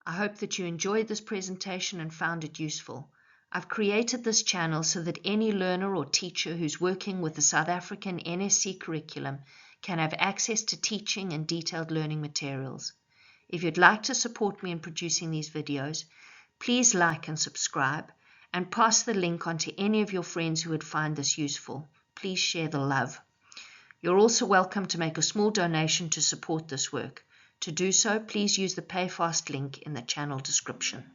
I hope that you enjoyed this presentation and found it useful. I've created this channel so that any learner or teacher who's working with the South African NSC curriculum can have access to teaching and detailed learning materials. If you'd like to support me in producing these videos, please like and subscribe, and pass the link on to any of your friends who would find this useful. Please share the love. You're also welcome to make a small donation to support this work. To do so, please use the PayFast link in the channel description.